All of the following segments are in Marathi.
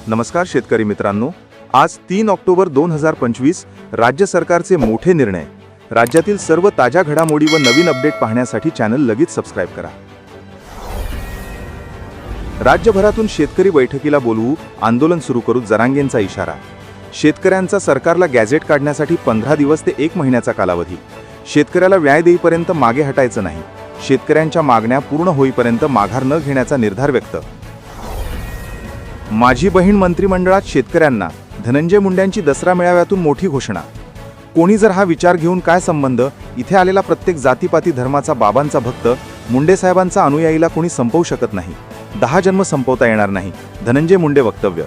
नमस्कार शेतकरी मित्रांनो, आज 3 ऑक्टोबर 2025 राज्य सरकारचे मोठे निर्णय. राज्यातील सर्व ताज्या घडामोडी व नवीन अपडेट पाहण्यासाठी चॅनल लगेच सबस्क्राइब करा. राज्यभरातून शेतकरी बैठकीला बोलवू, आंदोलन सुरू करू, जरांगेंचा इशारा. शेतकऱ्यांचा सरकारला गॅझेट काढण्यासाठी 15 दिवस ते 1 महिन्याचा कालावधी. शेतकऱ्याला न्याय देईपर्यंत मागे हटायचं नाही. शेतकऱ्यांच्या मागण्या पूर्ण होईपर्यंत माघार न घेण्याचा निर्धार व्यक्त. माझी बहीण मंत्रिमंडळात शेतकऱ्यांना, धनंजय मुंडेंची दसरा मेळाव्यातून मोठी घोषणा. कोणी जर हा विचार घेऊन काय संबंध, इथे आलेला प्रत्येक जातीपाती धर्माचा बाबांचा भक्त, मुंडे साहेबांचा अनुयायीला कोणी संपवू शकत नाही. 10 जन्म संपवता येणार नाही, धनंजय मुंडे वक्तव्य.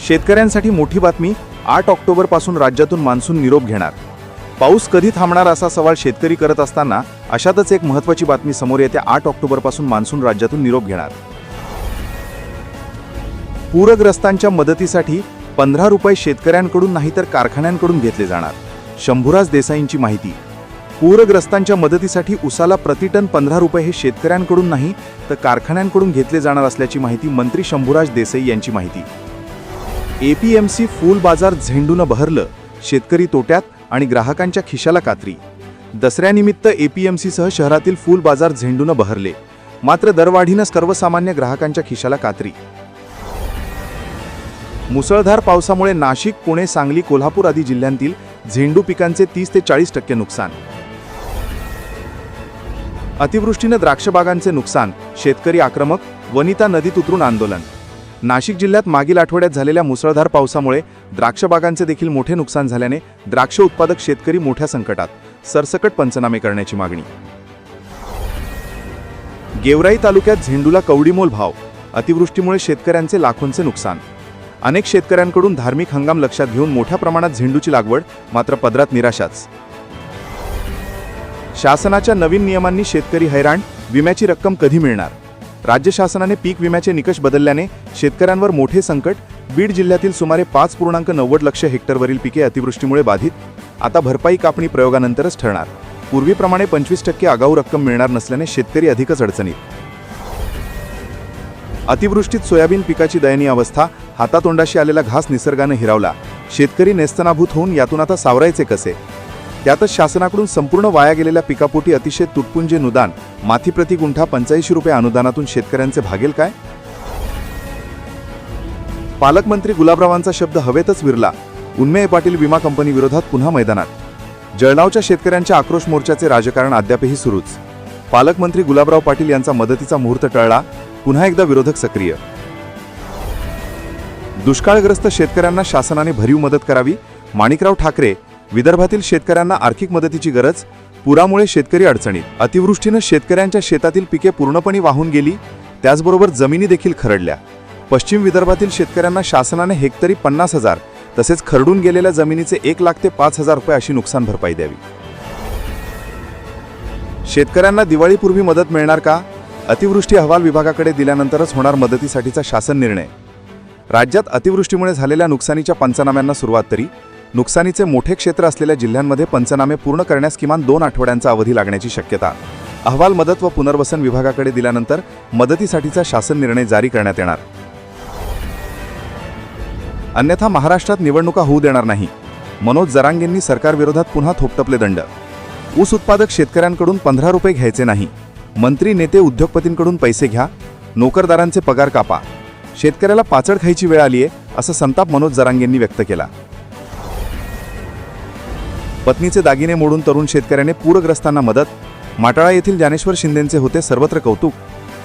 शेतकऱ्यांसाठी मोठी बातमी. 8 ऑक्टोबर पासून राज्यातून मान्सून निरोप घेणार. पाऊस कधी थांबणार असा सवाल शेतकरी करत असताना अशातच एक महत्त्वाची बातमी समोर येते. 8 ऑक्टोबर पासून मान्सून राज्यातून निरोप घेणार. पूरग्रस्तांच्या मदतीसाठी 15 रुपये शेतकऱ्यांकडून नाही तर कारखान्यांकडून घेतले जाणार. शंभूराज देसाईंची माहिती. पूरग्रस्तांच्या मदतीसाठी उसाला प्रतिटन 15 रुपये हे शेतकऱ्यांकडून नाही तर कारखान्यांकडून घेतले जाणार असल्याची माहिती मंत्री शंभूराज देसाई यांची माहिती. एपीएमसी फूल बाजार झेंडूनं बहरलं. शेतकरी तोट्यात आणि ग्राहकांच्या खिशाला कात्री. दसऱ्यानिमित्त एपीएमसीसह शहरातील फूल बाजार झेंडूनं बहरले. मात्र दरवाढीनं सर्वसामान्य ग्राहकांच्या खिशाला कात्री. मुसळधार पावसामुळे नाशिक, पुणे, सांगली, कोल्हापूर आदी जिल्ह्यांतील झेंडू पिकांचे 30 ते 40% नुकसान. अतिवृष्टीनं द्राक्षबागांचे नुकसान. शेतकरी आक्रमक, वनिता नदीत उतरून आंदोलन. नाशिक जिल्ह्यात मागील आठवड्यात झालेल्या मुसळधार पावसामुळे द्राक्षबागांचे देखील मोठे नुकसान झाल्याने द्राक्ष उत्पादक शेतकरी मोठ्या संकटात. सरसकट पंचनामे करण्याची मागणी. गेवराई तालुक्यात झेंडूला कवडीमोल भाव. अतिवृष्टीमुळे शेतकऱ्यांचे लाखोंचे नुकसान. अनेक शेतकऱ्यांकडून धार्मिक हंगाम लक्षात घेऊन मोठ्या प्रमाणात झेंडूची लागवड, मात्र पदरात निराशाच. शासनाच्या नवीन नियमांनी शेतकरी हैराण. विम्याची रक्कम कधी मिळणार? राज्य शासनाने पीक विम्याचे निकष बदलल्याने शेतकऱ्यांवर मोठे संकट. बीड जिल्ह्यातील सुमारे 5.90 लाख हेक्टरवरील पिके अतिवृष्टीमुळे बाधित. आता भरपाई कापणी प्रयोगानंतरच ठरणार. पूर्वीप्रमाणे 25% आगाऊ रक्कम मिळणार नसल्याने शेतकरी अधिकच अडचणीत. अतिवृष्टीत सोयाबीन पिकाची दयनीय अवस्था. हातातोंडाशी आलेला घास निसर्गाने हिरावला. शेतकरी नेस्तनाभूत होऊन यातून आता सावरायचे कसे? त्यातच शासनाकडून संपूर्ण वाया गेलेल्या पिकापोटी अतिशय तुटपुंजे अनुदान. माथी प्रति गुंठा 85 रुपये अनुदानातून शेतकऱ्यांचे भागेल काय? पालकमंत्री गुलाबरावांचा शब्द हवेतच विरला. उन्मेय पाटील विमा कंपनी विरोधात पुन्हा मैदानात. जळगावच्या शेतकऱ्यांच्या आक्रोश मोर्चाचे राजकारण अद्यापही सुरूच. पालकमंत्री गुलाबराव पाटील यांचा मदतीचा मुहूर्त टळला. पुन्हा एकदा विरोधक सक्रिय. दुष्काळग्रस्त शेतकऱ्यांना शासनाने भरीव मदत करावी. माणिकराव ठाकरे. विदर्भातील शेतकऱ्यांना आर्थिक मदतीची गरज. पुरामुळे शेतकरी अडचणीत. अतिवृष्टीनं शेतकऱ्यांच्या शेतातील पिके पूर्णपणे वाहून गेली. त्याचबरोबर जमिनी देखील खरडल्या. पश्चिम विदर्भातील शेतकऱ्यांना शासनाने हेक्टरी 50,000 तसेच खरडून गेलेल्या जमिनीचे 1 लाख ते 5,000 रुपये अशी नुकसान भरपाई द्यावी. शेतकऱ्यांना दिवाळीपूर्वी मदत मिळणार का? अतिवृष्टी अहवाल विभागाकडे दिल्यानंतरच होणार मदतीसाठीचा शासन निर्णय. राज्यात अतिवृष्टीमुळे झालेल्या नुकसानीच्या पंचनाम्यांना सुरुवात. तरी नुकसानीचे मोठे क्षेत्र असलेल्या जिल्ह्यांमध्ये पंचनामे पूर्ण करण्यास किमान 2 आठवड्यांचा अवधी लागण्याची शक्यता. अहवाल मदत व पुनर्वसन विभागाकडे दिल्यानंतर मदतीसाठीचा शासन निर्णय जारी करण्यात येणार. अन्यथा महाराष्ट्रात निवडणुका होऊ देणार नाही. मनोज जरांगेंनी सरकारविरोधात पुन्हा थोपटपले दंड. ऊस उत्पादक शेतकऱ्यांकडून 15 रुपये घ्यायचे नाही. मंत्री, नेते, उद्योगपतींकडून पैसे घ्या. नोकरदारांचे पगार कापा. शेतकऱ्याला पाचड खायची वेळ आलीये, असा संताप मनोज जरांगेंनी व्यक्त केला. पत्नीचे दागिने मोडून तरुण शेतकऱ्याने पूरग्रस्तांना मदत. माटाळा येथील ज्ञानेश्वर शिंदेंचे होते सर्वत्र कौतुक.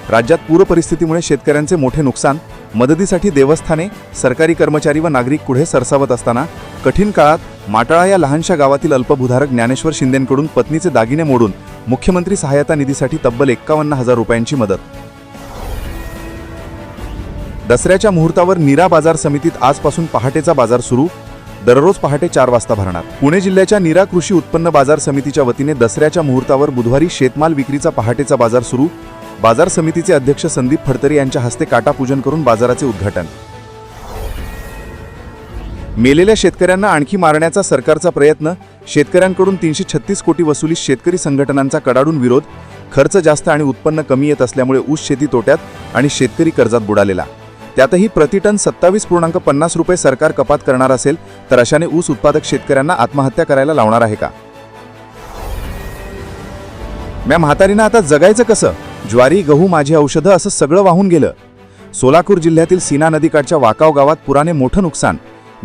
राज्यात पूर परिस्थितीमुळे शेतकऱ्यांचे मोठे नुकसान. मदतीसाठी देवस्थाने, सरकारी कर्मचारी व नागरिक पुढे सरसावत असताना कठीण काळात माटाळा या लहानशा गावातील अल्पभूधारक ज्ञानेश्वर शिंदेंकडून पत्नीचे दागिने मोडून मुख्यमंत्री सहायता निधीसाठी तब्बल 51,000 रुपयांची मदत. दसऱ्याच्या मुहूर्तावर नीरा बाजार समितीत आजपासून पहाटेचा बाजार सुरू. दररोज पहाटे 4 वाजता भरणार. पुणे जिल्ह्याच्या नीरा कृषी उत्पन्न बाजार समितीच्या वतीने दसऱ्याच्या मुहूर्तावर बुधवारी शेतमाल विक्रीचा पहाटेचा बाजार सुरू. बाजार समितीचे अध्यक्ष संदीप फडतरे यांच्या हस्ते काटापूजन करून बाजाराचे उद्घाटन. मेलेल्या शेतकऱ्यांना आणखी मारण्याचा सरकारचा प्रयत्न. शेतकऱ्यांकडून 336 कोटी वसुलीस शेतकरी संघटनांचा कडाडून विरोध. खर्च जास्त आणि उत्पन्न कमी येत असल्यामुळे ऊस शेती तोट्यात आणि शेतकरी कर्जात बुडालेला. त्यातही प्रतिटन 27.50 रुपये सरकार कपात करणार असेल तर अशाने ऊस उत्पादक शेतकऱ्यांना आत्महत्या करायला लावणार आहे का? म्या म्हातारीनं आता जगायचं कसं? ज्वारी गहू माझी औषधं असं सगळं वाहून गेलं. सोलापूर जिल्ह्यातील सीना नदीकाठच्या वाकाव गावात पुराने मोठं नुकसान.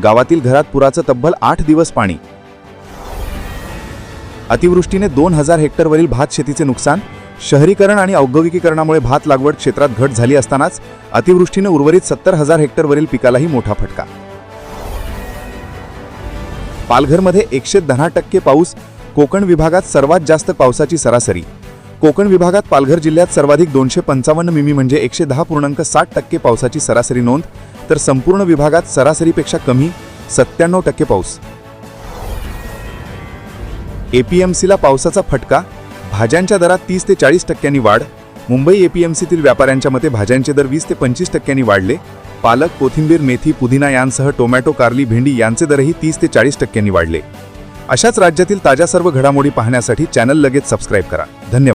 गावातील घरात पुराचं तब्बल 8 दिवस पाणी. अतिवृष्टीने 2000 हेक्टरवरील भात शेतीचे नुकसान. शहरीकरण आणि औद्योगिकीकरणामुळे भात लागवड क्षेत्रात घट झाली असतानाच अतिवृष्टीने उर्वरित 70,000 हेक्टरवरील पिकालाही मोठा फटका. पालघरमध्ये 110% पाऊस. कोकण विभागात सर्वात जास्त पावसाची सरासरी. कोकण विभागात पालघर जिल्ह्यात सर्वाधिक 255 मिमी म्हणजे 110.60% पावसाची सरासरी नोंद, तर संपूर्ण विभागात सरासरीपेक्षा कमी 97% पाऊस. एपीएमसीला पावसाचा फटका. भाज्यांच्या दरात 30 ते 40% वाढ. मुंबई एपीएमसीतील व्यापाऱ्यांच्या मते भाज्यांचे दर 20 ते 25% वाढले. पालक, कोथिंबीर, मेथी, पुदिना यांसह टोमॅटो, कारली, भेंडी यांचे दरही 30 ते 40% वाढले. अशाच राज्यातील ताज्या सर्व घडामोडी पाहण्यासाठी चॅनल लगेच सबस्क्राईब करा. धन्यवाद.